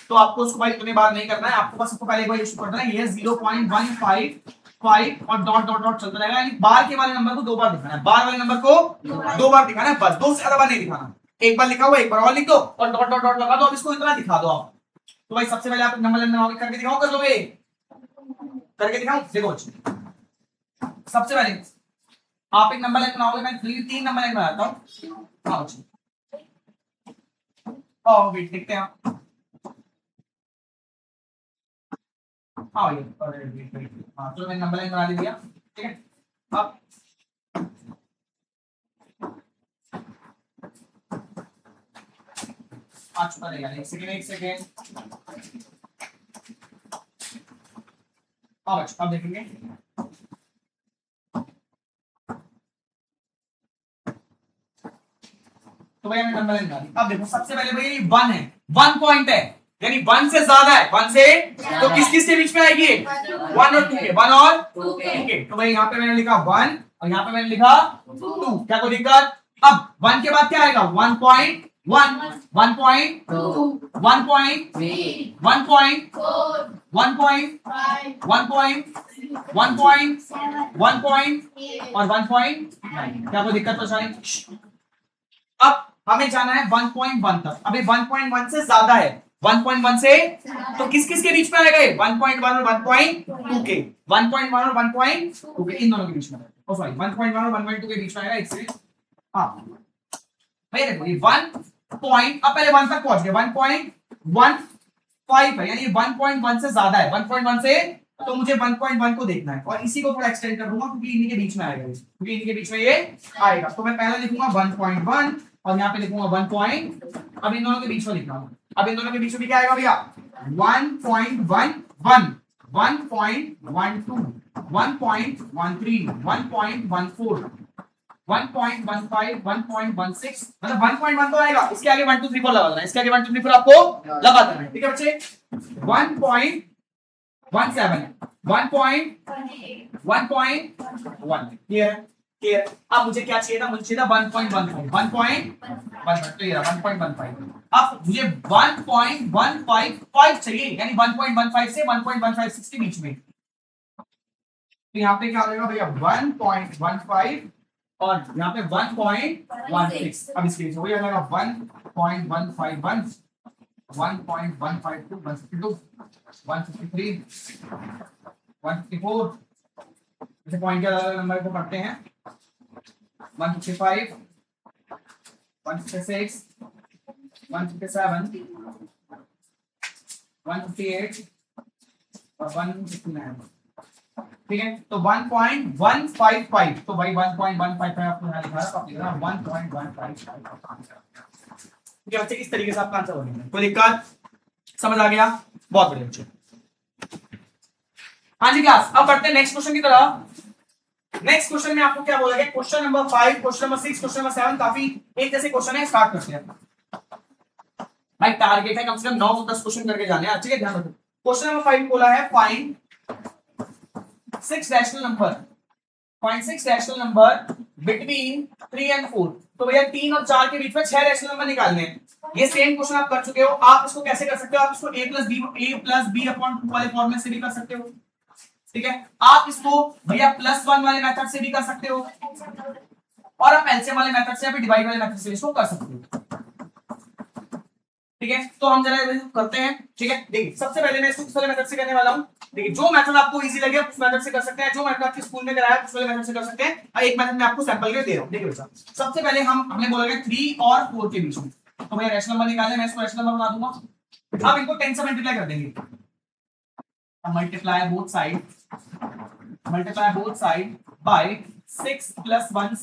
तो आपको उसको भाई इतने बार नहीं करना है, आपको बस सबको पहले एक बार इशू करना है, ये 0.155 और डॉट डॉट डॉट चलता रहेगा, यानी बार के वाले नंबर को 2 बार दिखाना है, बार वाले नंबर को 2 बार दिखाना है, बस 2 से ज्यादा बार नहीं दिखाना। एक बार लिखा हुआ एक बार और लिख दो और डॉट डॉट डॉट लगा दो, अब इसको इतना दिखा दो आप। तो भाई सबसे पहले आप नंबर लेना करके दिखाओ, कर दोगे? करके दिखाओ, देखो सबसे पहले आप एक नंबर लाइन बनाओगे, मैं 3 नंबर लाइन बनाता हूँ। हाँ वेट देखते हैं, हाँ ये हाँ तो मैंने नंबर लाइन बना दिया, ठीक है। अब आ चुका रहेगा, एक सेकेंड अब देखेंगे। तो भाई नंबर लाइन बना दी। अब देखो सबसे पहले भाई 1 है, 1 पॉइंट है, यानी 1 से ज्यादा है, 1 से तो किस किस के बीच में आएगी? 1 और 2 के, 1 और 2 के। तो भाई यहाँ पे मैंने लिखा 1 और यहाँ पे मैंने लिखा 2, क्या कोई दिक्कत? अब 1 के बाद क्या आएगा? 1.1, 1.2, 1.3, 1.4, 1.1 और 1.9, क्या कोई दिक्कत परेशानी? अब हमें जाना है 1.1 तक, अभी 1.1 से ज्यादा है, 1.1 से तो किस किस के बीच में आएगा? 1.1 और 1.2 के, 1.1 और 1.2 के, इन दोनों के बीच में, ओ सॉरी 1.1 और 1.2 के बीच में आएगा, एक सेकंड। हाँ भैया देखो ये 1 पॉइंट, अब पहले 1 तक पहुंच गए, 1.15 है, यानी 1.1 से ज्यादा है, 1.1 से तो मुझे 1.1 को देखना है, और इसी को थोड़ा एक्सटेंड कर दूंगा क्योंकि इन्हीं के बीच में आएगा, क्योंकि इनके बीच में ये आएगा। तो मैं पहला लिखूंगा 1.1 और यहाँ पे लिखूंगा 1 पॉइंट, अब इन दोनों के बीच में लिखना हूं, अब इन दोनों के बीच में क्या आएगा भैया? 1.11, 1.12, 1.13, 1.14, 1.15, 1.16, मतलब 1.1 तो आएगा, इसके आगे 1 2 3 4 लगा देना, इसके आगे 1 2 3 4 आपको लगा देना है, ठीक है बच्चे। 1.17, 1.1, क्लियर। अब मुझे क्या चाहिए था? मुझे चाहिए था 1.15, 1.15, तो ये 1.15। अब मुझे 1.155 चाहिए, यानी 1.15 से 1.156 के बीच में, तो यहाँ पे क्या हो जाएगा भैया? 1.15 और यहाँ पे 1.16। अब इसके बीच हो जाएगा 1.151, 1.152, 152, 153, 154, जैसे पॉइंट के अलग अलग नंबर को पढ़ते हैं, 155, 156, 157, 158 और 159। ठीक है, तो 1.155, तो भाई 1.155 आपको यहाँ लिखा है, तो आप लिख रहा 1.155। ठीक है बच्चे, इस तरीके से आपका आंसर बनेगा। कोई दिक्कत? समझ आ गया? बहुत बढ़िया बच्चे। हाँ जी क्लास, अब बढ़ते हैं नेक्स्ट क्वेश्चन की तरफ। नेक्स्ट क्वेश्चन में आपको क्या बोला गया? Question number 5, question number 6, question number 7 काफी एक जैसे क्वेश्चन है। स्टार्ट करते हैं भाई, टारगेट है कम से कम 9 से 10 क्वेश्चन करके जाने हैं। ठीक है, ध्यान रखो। क्वेश्चन नंबर 5 बोला है find 6 rational number, find 6 rational number between 3 and 4। तो भैया 3 और 4 के बीच में 6 रैशनल नंबर निकालने हैं। ये सेम क्वेश्चन आप कर चुके हो। आप इसको कैसे कर सकते हो? आप इसको a प्लस b अपॉन 2 वाले फॉर्मूले से भी कर सकते हो। ठीक है, आप इसको भैया +1 वाले मेथड से भी कर सकते हो, और आप एलसीएम वाले मेथड से या फिर डिवाइड वाले मेथड से इसको कर सकते हो। ठीक है, तो हम जरा करते हैं। ठीक है, देखिए सबसे पहले मैं इसको किस वाले मेथड से करने वाला हूं। देखिए, जो मेथड आपको इजी लगे उस मेथड से कर सकते हैं, जो मेथड आपके स्कूल में कराया उस वाले मेथड से कर सकते हैं। और एक मेथड मैं आपको सैंपल के दे रहा हूं। देखिए बेटा, सबसे पहले हमने बोला है 3 और 4 के बीच में, तो भैया रैशनल नंबर निकालने, मैं इसको रैशनल नंबर बना दूंगा। अब इनको 10 से मल्टीप्लाई कर देंगे। Multiply both side, multiply both side by 6 + 1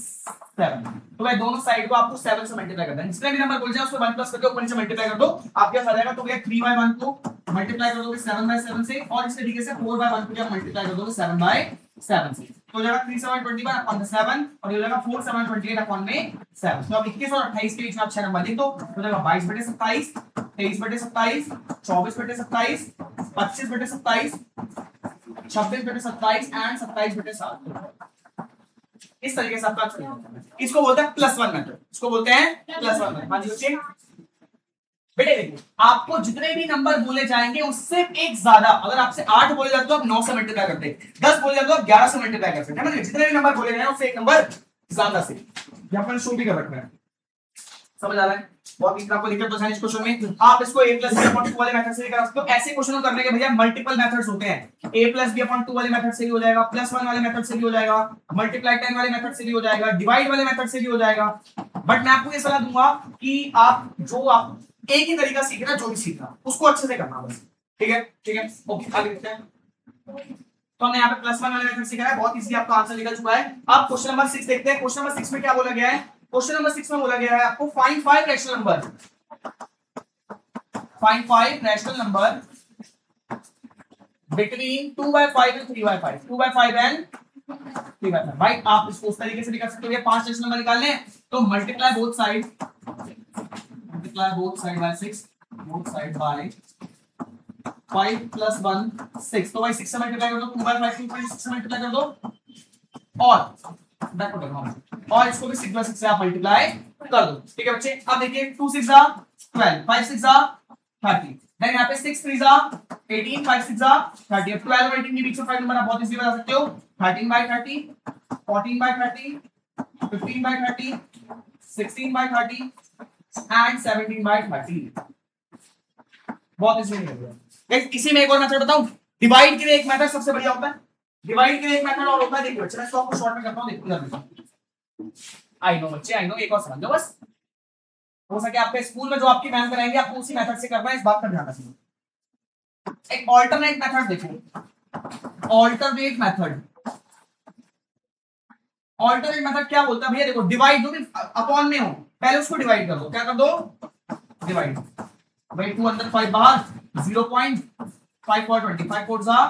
7। तो भाई दोनों साइड को आपको 7 से मल्टीप्लाई करना है। जितने भी नंबर बोल जाए उसको 1 प्लस करके ऊपर नीचे मल्टीप्लाई कर दो। आपके पास आ जाएगा। तो भैया 3/1 को मल्टीप्लाई कर दोगे 7/7 से, और इस तरीके से 4/1 को मल्टीप्लाई कर दोगे 7/7 से। तो हो जाएगा 3/7 और ये हो जाएगा 4/7 तो अब 21 और 28 के बीच में आप 6 नंबर लिख दो। हो जाएगा 22/27, 23/27, 24/27, 25/27, 26/27 एंड 27/7। इस तरीके से आपका इसको बोलते हैं +1 मेथड, इसको बोलते हैं +1 मेथड। हाँ जी बच्चे, बेटे देखिए आपको जितने भी नंबर बोले जाएंगे उससे एक ज्यादा, अगर आपसे 8 बोले जाते तो आप 9 से मल्टीप्लाई करते, 10 बोले जाते तो आप 11 से मल्टीप्लाई करते हैं ना। जितने भी नंबर बोले गए उससे एक नंबर ज्यादा से। यहाँ पर शो भी कर रखना है, समझ आ रहा है? बहुत इतना आपको दिक्कत तो है इस क्वेश्चन में। आप इसको a + b अपॉन 2 वाले मेथड से भी कर सकते हो। ऐसे क्वेश्चन करने के भैया मल्टीपल मेथड्स होते हैं। a + b अपॉन 2 वाले मेथड से भी हो जाएगा, +1 वाले मेथड से भी हो जाएगा, मल्टीप्लाई 10 वाले मेथड से भी हो जाएगा, डिवाइड वाले मेथड से भी हो जाएगा। बट मैं आपको ये सलाह दूंगा कि आप एक ही तरीका सीखना, जो भी सीखना उसको अच्छे से करना बस। ठीक है, ठीक है, ओके आगे देखते हैं। तो हमने यहाँ पे +1 वाले मेथड सीखा है, बहुत इजी आपका आंसर निकल चुका है। अब क्वेश्चन नंबर 6 देखते हैं। क्वेश्चन नंबर 6 में क्या बोला गया है? क्वेश्चन नंबर 6 में बोला गया है आपको find 5 rational number, find 5 rational number between 2/5 and 3/5, 2/5 and 3/5। भाई आप इसको उस तरीके से भी कर सकते हो। 5 रैशनल नंबर निकालने हैं तो multiply both side, multiply both side by 6, both side by 5 + 1 6। तो भाई 6 से मल्टीप्लाई कर दो, 2/5 को 6 से मल्टीप्लाई कर दो, और इसको भी 6/6 से आप मल्टीप्लाई कर दो। ठीक है बच्चे, अब देखिए 2 6 12, 5 6 30, देन यहाँ पे 6 3 18, 5 6 30। अब 12 और 18 के बीच में 5 नंबर आप बहुत इजीली बता सकते हो। 13/30, 14/30, 15/30, 16/30 एंड 17/30। बहुत इजीली हो गया। इसी में एक और मेथड बताऊं, डिवाइड के लिए एक मेथड सबसे बढ़िया होता है। डिवाइड के लिए एक मेथड और होता है, देखिए बच्चे मैं इसको आपको शॉर्ट में करता हूं, देखो आई नो बच्चे, आई नो, एक और समझ लो बस। हो सके आपके स्कूल में जो आपकी मैम कराएंगे आपको उसी मेथड से करना है, इस बात का ध्यान रखना। एक ऑल्टरनेट मेथड देखो, ऑल्टरनेट मेथड। ऑल्टरनेट मेथड क्या बोलता है भैया? देखो डिवाइड जो भी अपॉन में हो पहले उसको डिवाइड कर दो। क्या कर दो? डिवाइड। भाई 2 अंदर 5 बाहर, 0.5 4 20, 5 4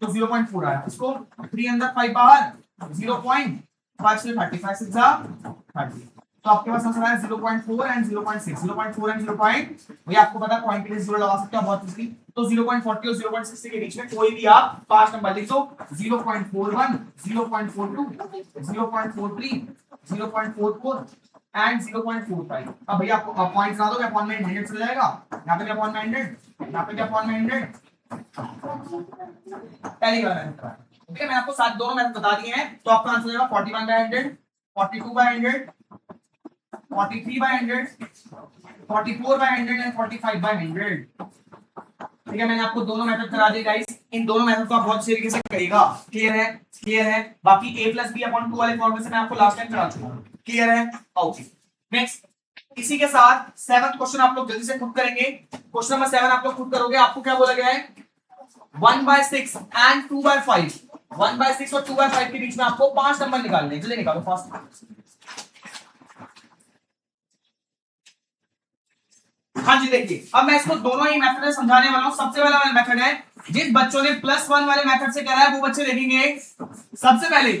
तो 0.4 आया। इसको 3 अंदर 5 बाहर, 0.5 से 30, 5 6 30। तो आपके पास आंसर आया 0.4 एंड 0.6, 0.4 एंड 0. भैया आपको पता है पॉइंट के लिए 0 लगा सकते हो बहुत इजीली। तो 0.40 और 0.60 के बीच में कोई भी आप 5 नंबर लिख दो। 0.41, 0.42, 0.43, 0.44 एंड 0.45। अब भैया आपको पॉइंट्स ना दो, क्या पॉइंट में 100 चला जाएगा। यहाँ पे क्या पॉइंट में 100, यहाँ पे क्या पॉइंट में 100। पहली बार ओके, मैं आपको साथ दोनों मैथड बता दिए हैं। तो आपका आंसर हो जाएगा 41/100, 42/100, 43/100, 44/100 एंड 45/100। ठीक है, मैंने आपको दोनों मेथड करा दिए गाइस। इन दोनों मेथड को आप बहुत अच्छी तरीके से करिएगा। क्लियर है? क्लियर है? बाकी a प्लस बी अपॉन 2 वाले फॉर्मूले से मैं आपको लास्ट टाइम करा चुका हूं। क्लियर है? ओके, नेक्स्ट इसी के साथ 7th क्वेश्चन आप लोग जल्दी से खुद करेंगे। क्वेश्चन नंबर 7 आप लोग खुद करोगे। आपको क्या बोला गया है? 1/6 एंड 2/5, 1/6 और 2/5 के बीच में आपको 5 नंबर निकालने हैं। जल्दी निकालो फास्ट। हाँ जी, देखिए अब मैं इसको दोनों ही मेथड से समझाने वाला हूं। सबसे पहला मेथड है, जिस बच्चों ने +1 वाले मेथड से करा है वो बच्चे देखेंगे। सबसे पहले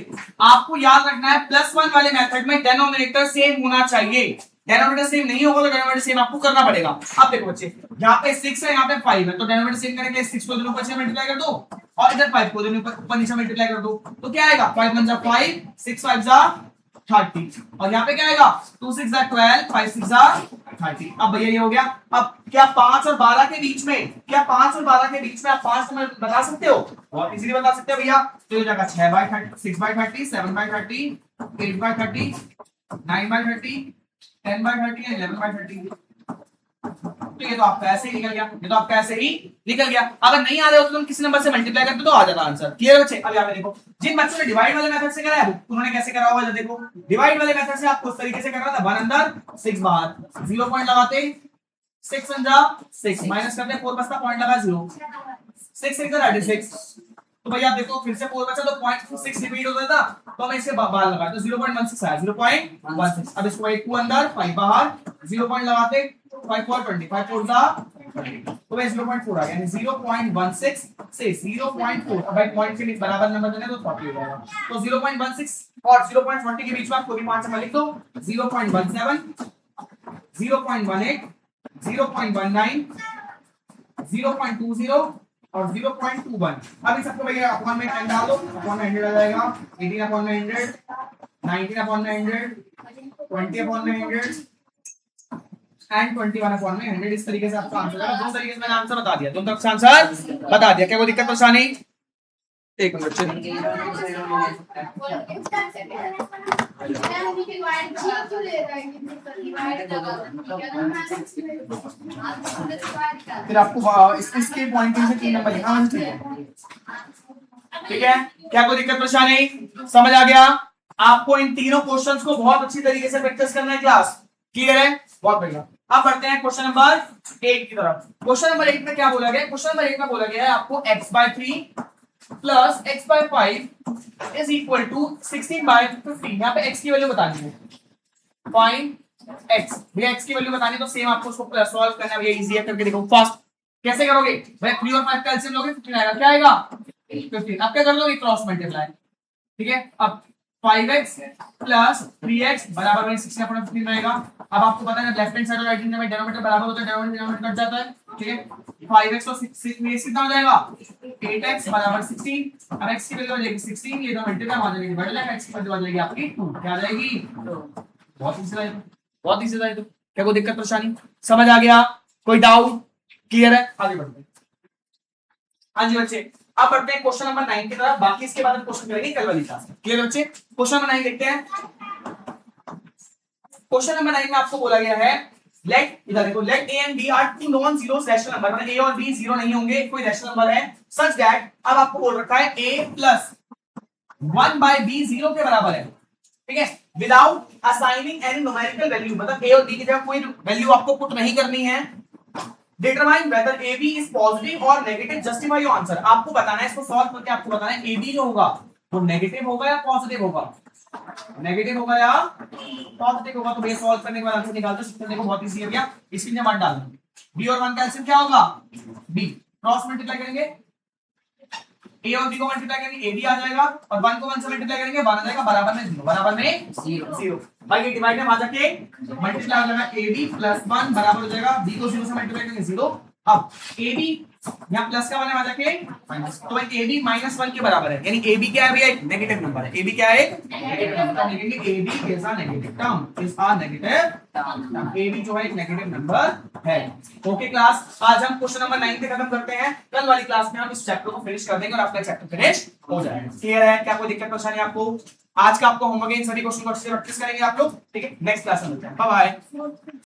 आपको याद रखना है +1 वाले मेथड में डिनोमिनेटर सेम होना चाहिए। डिनोमिनेटर सेम नहीं होगा तो डिनोमिनेटर सेम आपको करना पड़ेगा। अब देखो बच्चे, यहाँ पे 6 है, यहाँ पे 5 है, तो डिनोमिनेटर सेम करने के लिए 6 को दोनों ऊपर से मल्टीप्लाई कर दो और इधर 5 को दोनों ऊपर नीचे मल्टीप्लाई कर दो। तो क्या आएगा? 5 1 जा 5, 6 5 जा 30, और यहाँ पे क्या आएगा? 2 6 जा 12, 5 6 जा 30। अब भैया ये हो गया। अब क्या 5 और 12 के बीच में, क्या 5 और 12 के बीच में आप 5 नंबर बता सकते हो? बहुत इजीली बता सकते हो भैया। तो ये जाएगा 6/30, 6/30, 7/30, 8/30, 9/30, 10/30 या 11/30। तो ये तो आपका ऐसे ही निकल गया, ये तो आपका ऐसे ही निकल गया। अगर नहीं आ रहे हो तो तुम किसी नंबर से मल्टीप्लाई करते तो आ जाता आंसर। क्लियर बच्चे? अब यहाँ पे देखो, जिन बच्चों ने डिवाइड वाले मेथड से करा है उन्होंने कैसे करा होगा? देखो डिवाइड वाले मेथड से आपको इस तरीके से करना था, 1 अंदर 6 बाहर, 0 पॉइंट लगाते, 6 अंजा 6 माइनस करते, 4 बचता, पॉइंट लगा 0, 6 6 36। तो भैया देखो फिर से 4 बचा तो 0.6 रिपीट हो जाता, तो मैं इसे बाहर लगाया तो 0.16 आया, 0.16। अब इसको 1 2 अंदर 5 बाहर, 0 पॉइंट लगाते, 5 4 20, 5 4 जा, तो भाई 0.4 आ गया, यानी 0.16 से 0.4। अब भाई पॉइंट के बराबर नंबर देने तो 40 हो जाएगा। तो 0.16 और 0.40 के बीच में आप कोई भी 5 नंबर लिख दो। 0.17, 0.18, 0.19, 0.20 और 0.21। अब इन सबको भैया अपॉन में 10 डाल दो, अपॉन में 100 आ जाएगा, 18 अपॉन में 100, 19 अपॉन में 100, 20 अपॉन में 100 एंड 21 अपॉन में 100। इस तरीके से आपका आंसर आएगा। दो तरीके से मैंने आंसर बता दिया, दोनों तरफ से आंसर बता दिया। क्या कोई दिक्कत परेशानी? एक मिनट चलिए, फिर आपको इसके पॉइंटिंग से 3 नंबर लिखना है। ठीक है, क्या कोई दिक्कत परेशानी? समझ आ गया? आपको इन तीनों क्वेश्चंस को बहुत अच्छी तरीके से प्रैक्टिस करना है। क्लास क्लियर है? बहुत बढ़िया। अब बढ़ते हैं क्वेश्चन नंबर 8 की तरफ। क्वेश्चन नंबर 8 में क्या बोला गया? क्वेश्चन नंबर 8 में बोला गया है आपको x/3 plus x/5 is equal to 16/15। यहाँ पे x की वैल्यू बतानी है, फाइंड x। भैया x की वैल्यू बतानी है तो सेम आपको उसको सॉल्व करना है। भैया इजी है, करके देखो फास्ट। कैसे करोगे? भैया 3 और 5 का एलसीएम लोगे 15 आएगा। क्या आएगा? 15। अब क्या कर लोगे? Cross multiply. ठीक है, अब 5x प्लस 3x बराबर में 16 अपॉन 15 रहेगा। अब आपको पता है लेफ्ट हैंड साइड और राइट हैंड में डिनोमिनेटर बराबर होता है, डिनोमिनेटर कट जाता है। ठीक है, 5x और 6 में कितना हो जाएगा? 8x बराबर 16। अब x की वैल्यू हो जाएगी 16, ये तो मल्टीप्लाई हो जाएगी, डिवाइड हो x की वैल्यू हो जाएगी आपकी 2। क्या आ जाएगी? बहुत इजी है, बहुत इजी है। तो क्या कोई दिक्कत परेशानी? समझ आ गया? कोई डाउट? क्लियर है? आगे बढ़ते हैं। हाँ जी बच्चे, अब बढ़ते हैं क्वेश्चन नंबर 9 की तरफ। बाकी इसके बाद हम क्वेश्चन करेंगे कल वाली क्लास में। क्लियर बच्चे? क्वेश्चन नंबर 9 देखते हैं। क्वेश्चन नंबर 9 में आपको बोला गया है लेट, इधर देखो, let a and b are two non zero rational number, मतलब a और b जीरो नहीं होंगे, कोई रैशनल नंबर है सच दैट। अब आपको बोल रखा है a प्लस 1/b 0 के बराबर है। ठीक है, without assigning any numerical value, मतलब a और b की जगह कोई वैल्यू आपको पुट नहीं करनी है। Determine whether AB is positive और नेगेटिव, जस्टिफाई योर आंसर। आपको बताना है, इसको सॉल्व करके आपको बताना है AB जो होगा वो नेगेटिव होगा या पॉजिटिव होगा, नेगेटिव होगा या पॉजिटिव होगा। तो ये सॉल्व करने के बाद आंसर निकालते हैं। देखो बहुत इजी है भैया, इसके लिए 1 डाल देंगे, B और 1 का एलसीएम क्या होगा? B। क्रॉस मल्टीप्लाई करेंगे, A और B को मल्टीप्लाई करेंगे, AB आ जाएगा, और 1 को 1 से मल्टीप्लाई करेंगे, 1 आ जाएगा, बराबर में 0, बराबर में 0। भाई ये डिवाइड में आ जाके मल्टीप्लाई हो जाएगा, AB प्लस 1 बराबर हो जाएगा, B को 0 से मल्टीप्लाई करेंगे 0। अब AB यहाँ प्लस का वाले आ जाके माइनस, तो AB -1 के बराबर है, यानी AB क्या है भैया? एक नेगेटिव नंबर है। AB क्या है? Negative number. लिखेंगे AB is a negative term, is a negative term. AB जो है एक नेगेटिव नंबर है। ओके क्लास, आज हम क्वेश्चन नंबर 9 पे खत्म करते हैं। कल वाली क्लास में हम इस चैप्टर को फिनिश कर देंगे और आपका चैप्टर फिनिश हो जाएगा। क्लियर है? क्या कोई दिक्कत परेशानी आपको? आज का आपको होमवर्क है, इन सभी क्वेश्चन को अच्छे से प्रैक्टिस करेंगे आप लोग। ठीक है, नेक्स्ट क्लास में मिलते हैं। Bye bye.